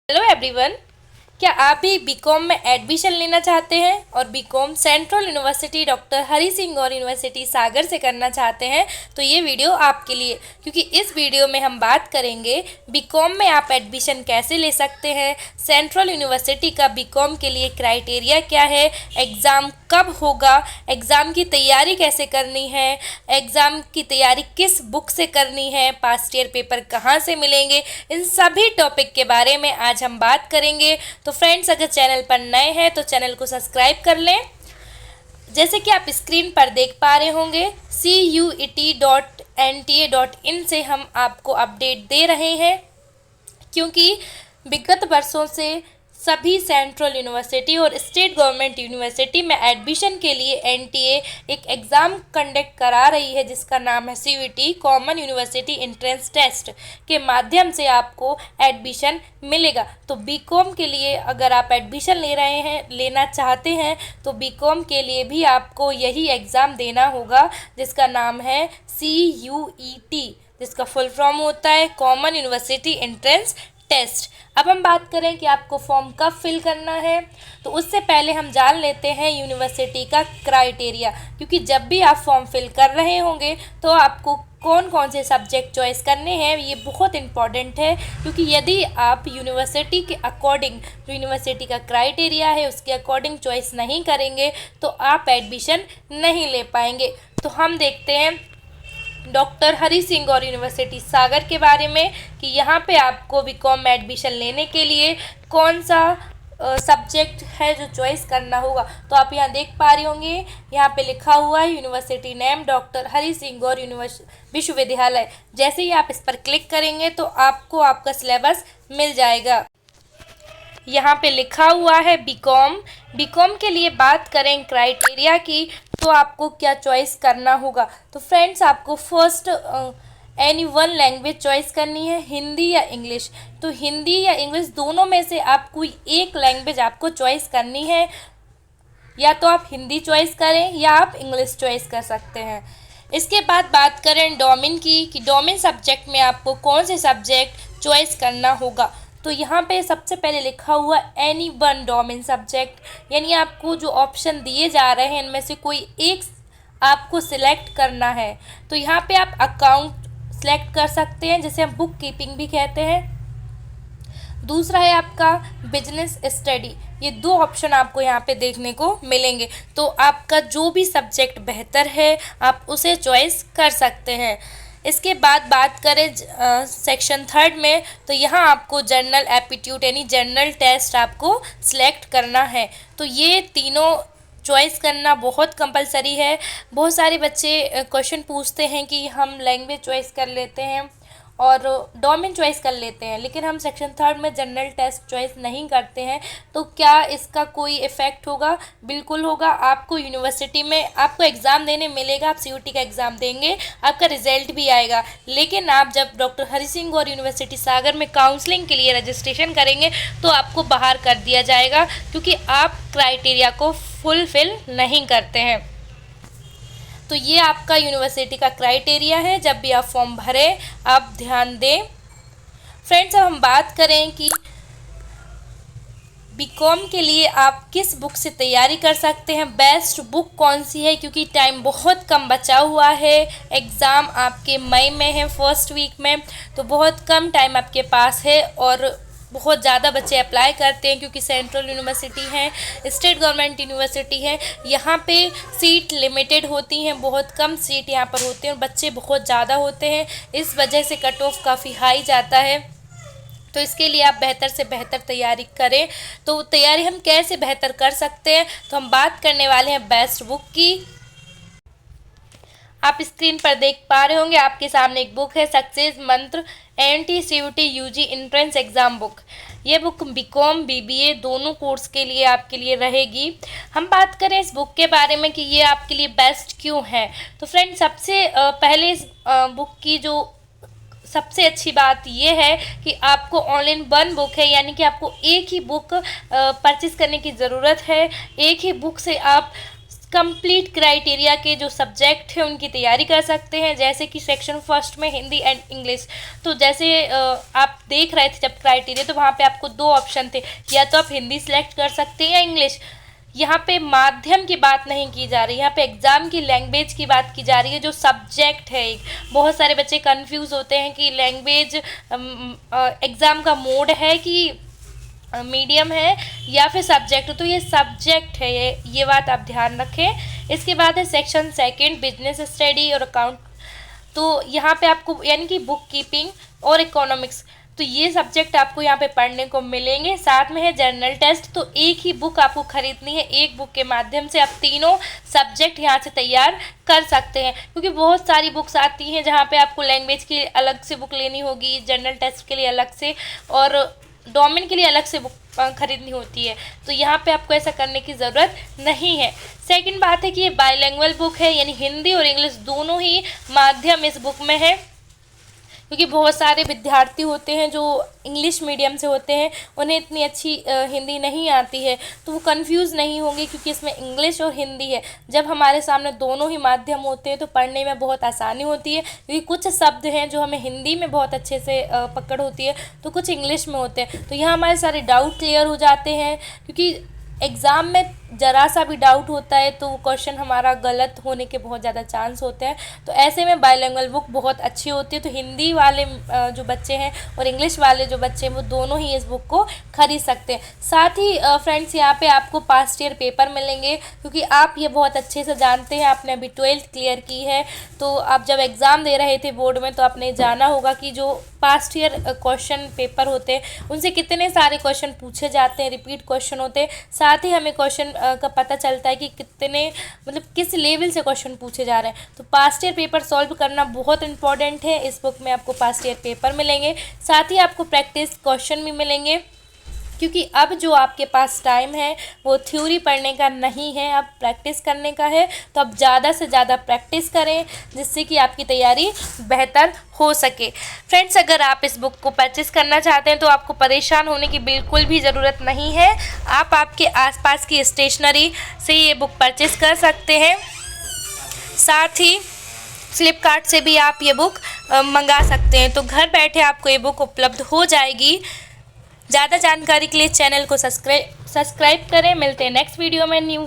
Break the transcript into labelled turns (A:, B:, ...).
A: Hello everyone. क्या आप भी बीकॉम में एडमिशन लेना चाहते हैं और BCom central university doctor Hari Singh गौर यूनिवर्सिटी सागर से करना चाहते हैं? तो ये वीडियो आपके लिए, क्योंकि इस वीडियो में हम बात करेंगे बीकॉम में आप एडमिशन कैसे ले सकते हैं, सेंट्रल यूनिवर्सिटी का बीकॉम के लिए क्राइटेरिया क्या है, एग्ज़ाम कब होगा, एग्ज़ाम की तैयारी कैसे करनी है, एग्ज़ाम की तैयारी किस बुक से करनी है, पास्ट ईयर पेपर कहाँ से मिलेंगे, इन सभी टॉपिक के बारे में आज हम बात करेंगे। तो फ्रेंड्स, अगर चैनल पर नए हैं तो चैनल को सब्सक्राइब कर लें। जैसे कि आप स्क्रीन पर देख पा रहे होंगे, CUET.NTA.in से हम आपको अपडेट दे रहे हैं, क्योंकि विगत वर्षों से सभी सेंट्रल यूनिवर्सिटी और स्टेट गवर्नमेंट यूनिवर्सिटी में एडमिशन के लिए एनटीए एक एग्ज़ाम कंडक्ट करा रही है, जिसका नाम है CUET common university entrance test के माध्यम से आपको एडमिशन मिलेगा। तो बीकॉम के लिए अगर आप एडमिशन लेना चाहते हैं तो बीकॉम के लिए भी आपको यही एग्ज़ाम देना होगा, जिसका नाम है CUET, जिसका फुल फॉर्म होता है कॉमन यूनिवर्सिटी एंट्रेंस टेस्ट। अब हम बात करें कि आपको फॉर्म कब फिल करना है, तो उससे पहले हम जान लेते हैं यूनिवर्सिटी का क्राइटेरिया, क्योंकि जब भी आप फॉर्म फिल कर रहे होंगे तो आपको कौन कौन से सब्जेक्ट चॉइस करने हैं ये बहुत इम्पॉर्टेंट है। क्योंकि यदि आप यूनिवर्सिटी के अकॉर्डिंग, जो यूनिवर्सिटी का क्राइटेरिया है उसके अकॉर्डिंग चॉइस नहीं करेंगे तो आप एडमिशन नहीं ले पाएंगे। तो हम देखते हैं डॉक्टर हरी सिंह गौर यूनिवर्सिटी सागर के बारे में कि यहाँ पे आपको बीकॉम में एडमिशन लेने के लिए कौन सा सब्जेक्ट है जो चॉइस करना होगा। तो आप यहाँ देख पा रहे होंगे, यहाँ पे लिखा हुआ है university name doctor Hari Singh गौर विश्वविद्यालय। जैसे ही आप इस पर क्लिक करेंगे तो आपको आपका सिलेबस मिल जाएगा। यहाँ पे लिखा हुआ है बीकॉम। बीकॉम के लिए बात करें क्राइटेरिया की, तो आपको क्या चॉइस करना होगा। तो फ्रेंड्स, आपको first any one language choice करनी है, हिंदी या इंग्लिश। तो हिंदी या इंग्लिश दोनों में से आप कोई एक लैंग्वेज आपको चॉइस करनी है, या तो आप हिंदी चॉइस करें या आप इंग्लिश चॉइस कर सकते हैं। इसके बाद बात करें डोमेन की, कि डोमेन सब्जेक्ट में आपको कौन से सब्जेक्ट चॉइस करना होगा। तो यहाँ पे सबसे पहले लिखा हुआ एनी वन डोमेन सब्जेक्ट, यानी आपको जो ऑप्शन दिए जा रहे हैं इनमें से कोई एक आपको सिलेक्ट करना है। तो यहाँ पे आप अकाउंट सिलेक्ट कर सकते हैं, जिसे हम बुक कीपिंग भी कहते हैं। दूसरा है आपका बिजनेस स्टडी। ये दो ऑप्शन आपको यहाँ पे देखने को मिलेंगे। तो आपका जो भी सब्जेक्ट बेहतर है आप उसे चॉइस कर सकते हैं। इसके बाद बात करें सेक्शन थर्ड में, तो यहाँ आपको जनरल एप्टीट्यूड यानी जनरल टेस्ट आपको सिलेक्ट करना है। तो ये तीनों चॉइस करना बहुत कंपलसरी है। बहुत सारे बच्चे क्वेश्चन पूछते हैं कि हम लैंग्वेज चॉइस कर लेते हैं और डोमेन चॉइस कर लेते हैं, लेकिन हम सेक्शन थर्ड में जनरल टेस्ट चॉइस नहीं करते हैं। तो क्या इसका कोई इफ़ेक्ट होगा? बिल्कुल होगा। आपको यूनिवर्सिटी में आपको एग्ज़ाम देने मिलेगा, आप CUET का एग्ज़ाम देंगे, आपका रिजल्ट भी आएगा, लेकिन आप जब डॉक्टर हरी सिंह गौर यूनिवर्सिटी सागर में काउंसलिंग के लिए रजिस्ट्रेशन करेंगे तो आपको बाहर कर दिया जाएगा, क्योंकि आप क्राइटेरिया को फुलफिल नहीं करते हैं। तो ये आपका यूनिवर्सिटी का क्राइटेरिया है। जब भी आप फॉर्म भरें आप ध्यान दें। फ्रेंड्स, अब हम बात करें कि बीकॉम के लिए आप किस बुक से तैयारी कर सकते हैं, बेस्ट बुक कौन सी है, क्योंकि टाइम बहुत कम बचा हुआ है। एग्ज़ाम आपके मई में है, फर्स्ट वीक में, तो बहुत कम टाइम आपके पास है और बहुत ज़्यादा बच्चे अप्लाई करते हैं, क्योंकि सेंट्रल यूनिवर्सिटी है, स्टेट गवर्नमेंट यूनिवर्सिटी है, यहाँ पे सीट लिमिटेड होती हैं, बहुत कम सीट यहाँ पर होते हैं और बच्चे बहुत ज़्यादा होते हैं। इस वजह से कट ऑफ काफ़ी हाई जाता है। तो इसके लिए आप बेहतर से बेहतर तैयारी करें। तो तैयारी हम कैसे बेहतर कर सकते हैं, तो हम बात करने वाले हैं बेस्ट बुक की। आप स्क्रीन पर देख पा रहे होंगे, आपके सामने एक बुक है, सक्सेस मंत्र NT-CUET UG entrance exam book. ये बुक बीकॉम BBA दोनों कोर्स के लिए आपके लिए रहेगी। हम बात करें इस बुक के बारे में कि ये आपके लिए बेस्ट क्यों है। तो फ्रेंड, सबसे पहले इस बुक की जो सबसे अच्छी बात ये है कि आपको ऑनलाइन वन बुक है, यानी कि आपको एक ही बुक परचेस करने की ज़रूरत है। एक ही बुक से आप कंप्लीट क्राइटेरिया के जो सब्जेक्ट हैं उनकी तैयारी कर सकते हैं, जैसे कि सेक्शन फर्स्ट में हिंदी एंड इंग्लिश। तो जैसे आप देख रहे थे जब क्राइटेरिया, तो वहाँ पे आपको दो ऑप्शन थे, या तो आप हिंदी सेलेक्ट कर सकते हैं या इंग्लिश। यहाँ पे माध्यम की बात नहीं की जा रही, यहाँ पे एग्ज़ाम की लैंग्वेज की बात की जा रही है, जो सब्जेक्ट है। एक बहुत सारे बच्चे कंफ्यूज होते हैं कि लैंग्वेज एग्ज़ाम का मोड है कि मीडियम है या फिर सब्जेक्ट, तो ये सब्जेक्ट है, ये बात आप ध्यान रखें। इसके बाद है सेक्शन सेकंड बिजनेस स्टडी और अकाउंट। तो यहाँ पे आपको यानी कि बुक कीपिंग और इकोनॉमिक्स, तो ये सब्जेक्ट आपको यहाँ पे पढ़ने को मिलेंगे। साथ में है जनरल टेस्ट, तो एक ही बुक आपको खरीदनी है, एक बुक के माध्यम से आप तीनों सब्जेक्ट यहाँ से तैयार कर सकते हैं, क्योंकि बहुत सारी बुक्स आती हैं जहाँ पे आपको लैंग्वेज की अलग से बुक लेनी होगी, जनरल टेस्ट के लिए अलग से और डोमेन के लिए अलग से बुक खरीदनी होती है। तो यहाँ पे आपको ऐसा करने की ज़रूरत नहीं है। सेकंड बात है कि ये बाइलिंगुअल बुक है, यानी हिंदी और इंग्लिश दोनों ही माध्यम इस बुक में है, क्योंकि बहुत सारे विद्यार्थी होते हैं जो इंग्लिश मीडियम से होते हैं, उन्हें इतनी अच्छी हिंदी नहीं आती है, तो वो कंफ्यूज नहीं होंगे, क्योंकि इसमें इंग्लिश और हिंदी है। जब हमारे सामने दोनों ही माध्यम होते हैं तो पढ़ने में बहुत आसानी होती है, क्योंकि कुछ शब्द हैं जो हमें हिंदी में बहुत अच्छे से पकड़ होती है, तो कुछ इंग्लिश में होते हैं। तो यहाँ हमारे सारे डाउट क्लियर हो जाते हैं, क्योंकि एग्ज़ाम में ज़रा सा भी डाउट होता है तो वो क्वेश्चन हमारा गलत होने के बहुत ज़्यादा चांस होते हैं। तो ऐसे में बाइलिंगुअल बुक बहुत अच्छी होती है। तो हिंदी वाले जो बच्चे हैं और इंग्लिश वाले जो बच्चे हैं वो दोनों ही इस बुक को खरीद सकते हैं। साथ ही फ्रेंड्स यहाँ पे आपको पास्ट ईयर पेपर मिलेंगे, क्योंकि आप ये बहुत अच्छे से जानते हैं, आपने अभी 12th क्लियर की है, तो आप जब एग्ज़ाम दे रहे थे बोर्ड में तो आपने जाना होगा कि जो पास्ट ईयर क्वेश्चन पेपर होते हैं उनसे कितने सारे क्वेश्चन पूछे जाते हैं, रिपीट क्वेश्चन होते हैं। साथ ही हमें क्वेश्चन का पता चलता है कि कितने मतलब किस लेवल से क्वेश्चन पूछे जा रहे हैं। तो पास्ट ईयर पेपर सॉल्व करना बहुत इंपॉर्टेंट है। इस बुक में आपको पास्ट ईयर पेपर मिलेंगे, साथ ही आपको प्रैक्टिस क्वेश्चन भी मिलेंगे, क्योंकि अब जो आपके पास टाइम है वो थ्योरी पढ़ने का नहीं है, अब प्रैक्टिस करने का है। तो अब ज़्यादा से ज़्यादा प्रैक्टिस करें, जिससे कि आपकी तैयारी बेहतर हो सके। फ्रेंड्स, अगर आप इस बुक को परचेस करना चाहते हैं तो आपको परेशान होने की बिल्कुल भी ज़रूरत नहीं है। आप आपके आसपास की स्टेशनरी से ये बुक परचेस कर सकते हैं। साथ ही फ्लिपकार्ट से भी आप ये बुक मंगा सकते हैं। तो घर बैठे आपको ये बुक उपलब्ध हो जाएगी। ज़्यादा जानकारी के लिए चैनल को सब्सक्राइब करें। मिलते हैं नेक्स्ट वीडियो में न्यू